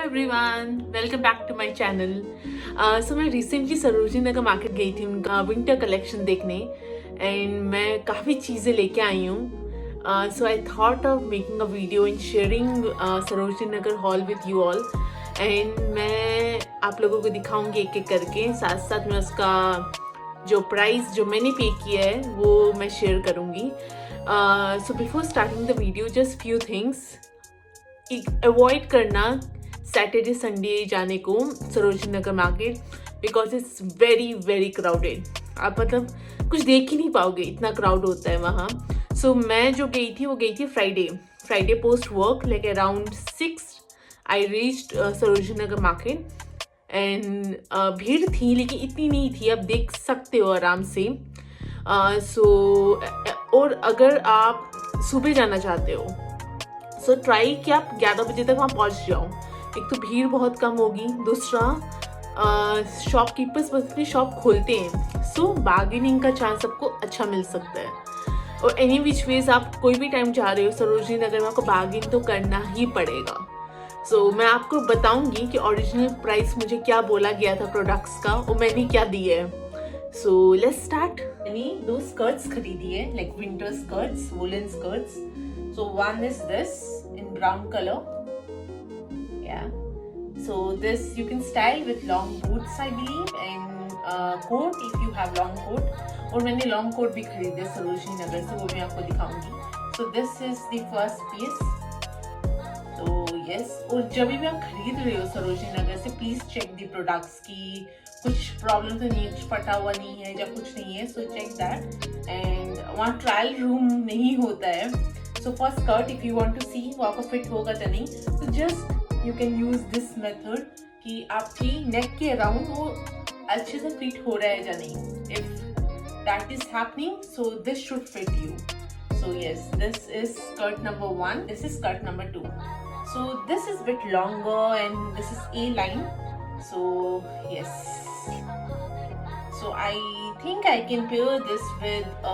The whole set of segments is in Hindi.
Everyone, welcome back to my channel. So मैं रिसेंटली सरोजनी नगर मार्केट गई थी उनका विंटर कलेक्शन देखने एंड मैं काफ़ी चीज़ें लेके आई हूँ। So I thought of making a video and sharing Sarojini Nagar haul with you all and मैं आप लोगों को दिखाऊंगी एक एक करके, साथ साथ मैं उसका जो प्राइस जो मैंने पे किया है वो मैं शेयर करूँगी। So before starting the video just few things avoid करना सैटरडे संडे जाने को Sarojini Nagar market because it's very very crowded. आप मतलब कुछ देख ही नहीं पाओगे, इतना क्राउड होता है वहाँ। सो मैं जो गई थी वो गई थी Friday post work like around 6 I reached Sarojini Nagar market and भीड़ थी लेकिन इतनी नहीं थी, आप देख सकते हो आराम से। और अगर आप सुबह जाना चाहते हो सो ट्राई कि आप 11 बजे तक वहाँ पहुँच जाओ। एक तो भीड़ बहुत कम होगी, दूसरा शॉपकीपर्स बस अपनी शॉप खोलते हैं सो बार्गेनिंग का चांस आपको अच्छा मिल सकता है। और एनी विच वेज आप कोई भी टाइम जा रहे हो सरोजनी नगर में आपको बार्गेन तो करना ही पड़ेगा। सो मैं आपको बताऊंगी कि ओरिजिनल प्राइस मुझे क्या बोला गया था प्रोडक्ट्स का और मैंने क्या दिया है। So let's start. मैंने 2 स्कर्ट्स खरीदी है like winter skirts, woollen skirts. So one is this in brown color, yeah. So this you can style with long boots I believe and coat if you have long coat. और मैंने long coat भी खरीदे सरोजनी नगर से, वो मैं आपको दिखाऊंगी। So this is the first piece. तो yes, और जब भी आप खरीद रहे हो सरोजनी नगर से प्लीज चेक दी प्रोडक्ट्स की कुछ प्रॉब्लम तो नहीं है, कुछ फटा हुआ नहीं है या कुछ नहीं है, सो चेक दैट। एंड वहाँ ट्रायल रूम नहीं होता है। So for skirt if you want to see वो आपको फिट होगा या नहीं, तो just you can use this method कि आपकी नेक के अराउंड वो अच्छे से फिट हो रहा है या नहीं। If that is happening, so this should fit you. So yes, this is skirt number 1. This is skirt number 2. So this is bit longer and this is A line. So yes. So I think I can pair this with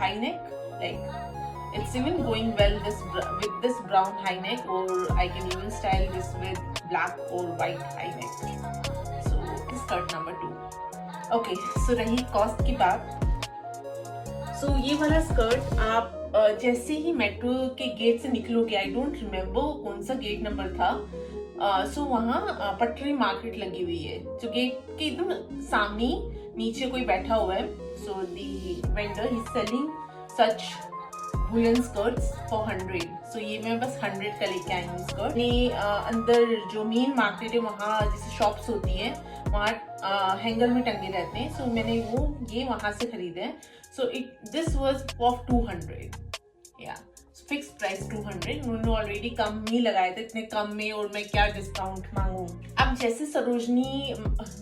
high neck like. It's even going well with this brown high neck, or I can even style this with black or white high neck. So this is skirt number 2. Okay, so रही कॉस्ट की बात। So ये वाला स्कर्ट आप जैसे ही मेट्रो के गेट से निकलोगे, आई डोंट रिमेम्बर कौन सा गेट नंबर था, सो वहाँ पटरी मार्केट लगी हुई है जो गेट के एकदम सामने नीचे कोई बैठा हुआ है। So the vendor he selling such woollen skirts for 100। So ये मैं बस 100 का लेके आई हूँ स्कर्ट। अंदर जो मेन मार्केट है वहाँ जैसे शॉप्स होती है वहाँ हैंगर में टंगे रहते हैं, सो मैंने ये वहाँ से खरीदे हैं। सो दिस वाज फॉर 200 या फिक्स प्राइस 200। उन्होंने ऑलरेडी कम ही लगाए थे, इतने कम में और मैं क्या डिस्काउंट मांगू। अब जैसे सरोजनी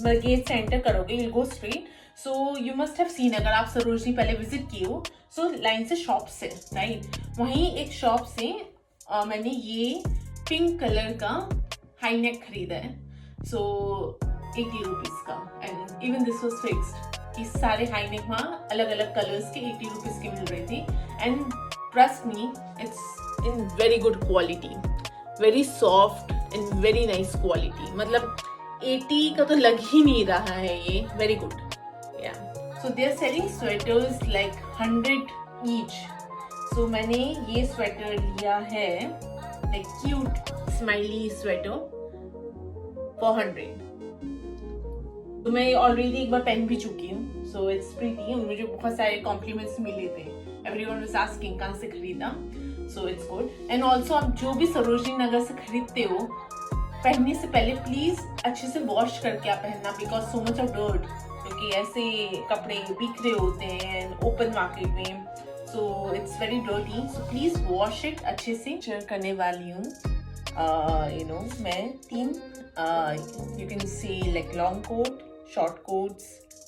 गेट से एंटर करोगे you go straight, so you must have seen, अगर आप सरोजनी पहले विजिट किए हो, सो लाइन से शॉप से राइट, वहीं एक शॉप से मैंने ये पिंक कलर का हाई नेक खरीदा है। सो 80 रुपीज का and even this was fixed. इस सारे हाई नेक वहाँ अलग अलग कलर्स के 80 रुपीज के मिल रहे थे and trust me it's in very good quality, very soft and very nice quality. मतलब 80 का तो लग ही नहीं रहा है, ये very good. So they are selling sweaters like 100 each. So मैंने ये स्वेटर लिया है like cute smiley sweater for 100. तो मैं ऑलरेडी एक बार पहन भी चुकी हूँ, so it's pretty। मुझे बहुत सारे कॉम्प्लीमेंट्स मिले थे, everyone was asking कहाँ से खरीदा, so it's good। And also आप जो भी सरोजनी नगर से खरीदते हो पहनने से पहले प्लीज अच्छे से वॉश करके आप पहनना, because so much of dirt, क्योंकि ऐसे कपड़े बिक रहे होते हैं ओपन मार्केट में, so it's very dirty. So please wash it अच्छे से। शेयर करने वाली हूँ यू नो मैं 3 you can see like long coat, short coats,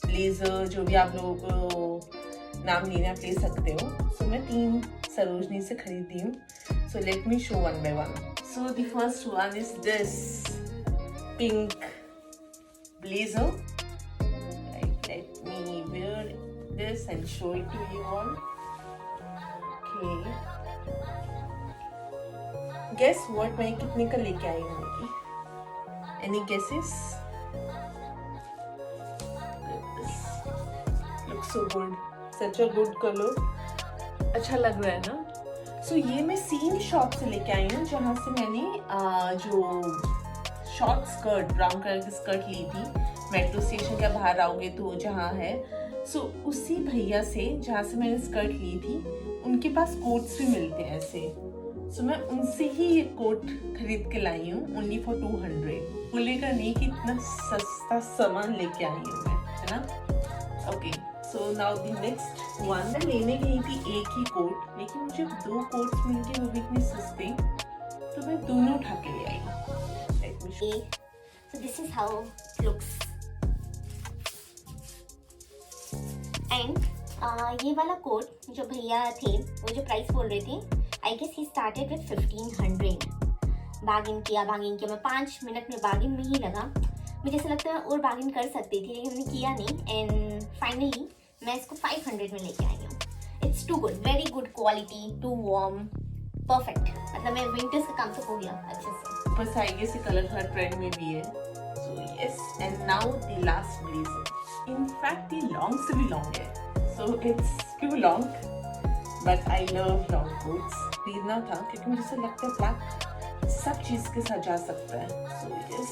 blazer, जो भी आप लोगों को नाम लेना आप ले सकते हो। सो मैं 3 सरोजनी से खरीदी हूँ। So let me show one by one. So the first one is this pink blazer. Let me wear this and show it to you all. Okay. Guess what मैं कितने का लेके आई हूँ? Any guesses? Looks so good. Such a good color. अच्छा लग रहा है ना? So ये मैं सेम शॉप से लेके आई हूँ जहाँ से मैंने जो शॉर्ट स्कर्ट ब्राउन कलर की स्कर्ट ली थी मेट्रो स्टेशन के बाहर आओगे तो जहाँ है। सो उसी भैया से जहाँ से मैंने स्कर्ट ली थी उनके पास कोट्स भी मिलते हैं ऐसे। सो मैं उनसे ही ये कोट खरीद के लाई हूँ ओनली फॉर 200। बोलेगा नहीं कि इतना सस्ता सामान लेके आई हूँ मैं, है ना? Okay, so now the next one. मैं लेने गई थी एक ही कोट, लेकिन मुझे 2 कोट्स मिल गए, वो भी इतने सस्ते, तो मैं दोनों उठा के ले आई। So this is how it looks. And ये वाला कोट जो भैया थे वो जो प्राइस बोल रहे थे, I guess he started with 1500। Bargain किया मैं 5 मिनट में बार्गेन में ही लगा। मुझे ऐसा लगता है और बार्गेन कर सकती थी लेकिन मैंने किया नहीं एंड फाइनली मैं इसको 500 में लेके आई हूँ। It's too good, very good quality, too warm, perfect. मतलब मैं विंटर्स का काम तो हो गया अच्छे से। बस आई गेस ये कलर हर ट्रेंड में भी है। So yes, and now the last blazer. In fact ये लॉन्ग से भी लॉन्ग है, so it's too long, but I love long coats. खरीदना था क्योंकि मुझे ऐसा लगता है ब्लैक सब चीज के साथ जा सकता है। So yes,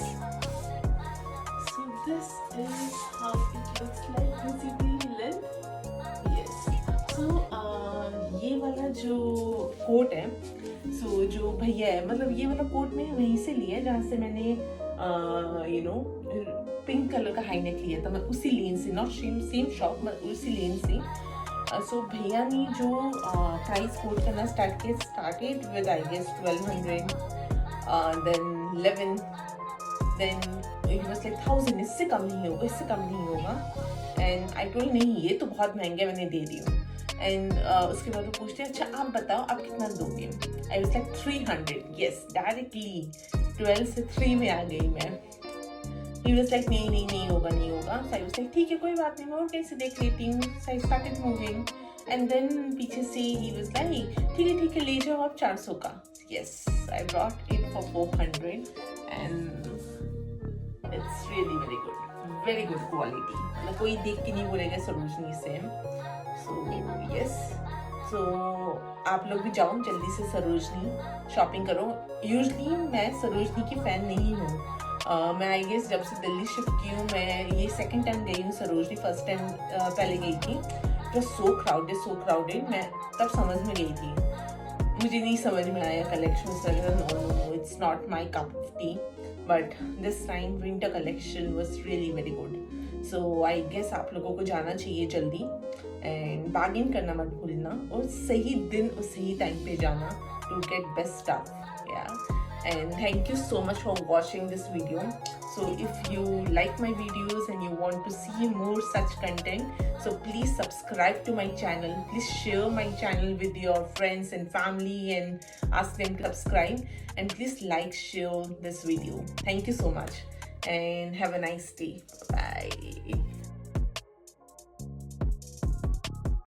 so this is how it looks like. You see the length. Yes, so ये वाला जो कोट है, सो जो भैया है, मतलब ये वाला कोट मैंने वहीं से लिया जहाँ से मैंने यू नो पिंक कलर का हाई नेक लिया था। मैं उसी लेन से, नॉट सेम शॉप, मैं उसी लेन से। सो भैया ने जो प्राइस कोट करना started with I guess 1200, then 11, then it was like 1000। इससे कम नहीं होगा, इससे कम नहीं होगा। एंड आई टोल्ड नहीं ये तो बहुत महंगा, मैंने दे दी हूँ। एंड उसके बाद वो पूछते हैं अच्छा आप बताओ आप कितना दोगे। I was like 300। Yes, directly 12 से 3 में आ गई मैं। ही वाज लाइक नहीं होगा। सो आई वाज लाइक ठीक है कोई बात नहीं, मैं और कहीं से देख लेती हूँ। So I started moving and then पीछे से ही वाज लाइक ठीक है ले जाओ आप 400 का। Yes, I brought it for 400 and it's really very good quality. मतलब कोई देख के नहीं बोलेगा सरोजनी से। सो यस, सो आप लोग भी जाओ जल्दी से सरोजनी शॉपिंग करो। यूजली मैं सरोजनी की फ़ैन नहीं हूँ। मैं आई गेस जब से दिल्ली शिफ्ट की हूँ, मैं ये सेकंड टाइम गई हूँ सरोजनी। फर्स्ट टाइम पहले गई थी तो सो क्राउडेड। मैं तब समझ में गई थी, मुझे नहीं समझ में आया कलेक्शन वगैरह। No, it's not my cup of tea, but this time winter collection was really very good. So I guess आप लोगों को जाना चाहिए जल्दी एंड बार्गेन करना मत भूलना, और सही दिन और सही टाइम पे जाना to get best stuff. And thank you so much for watching this video. So if you like my videos and you want to see more such content, so please subscribe to my channel. Please share my channel with your friends and family and ask them to subscribe, and please like, share this video. Thank you so much and have a nice day. Bye.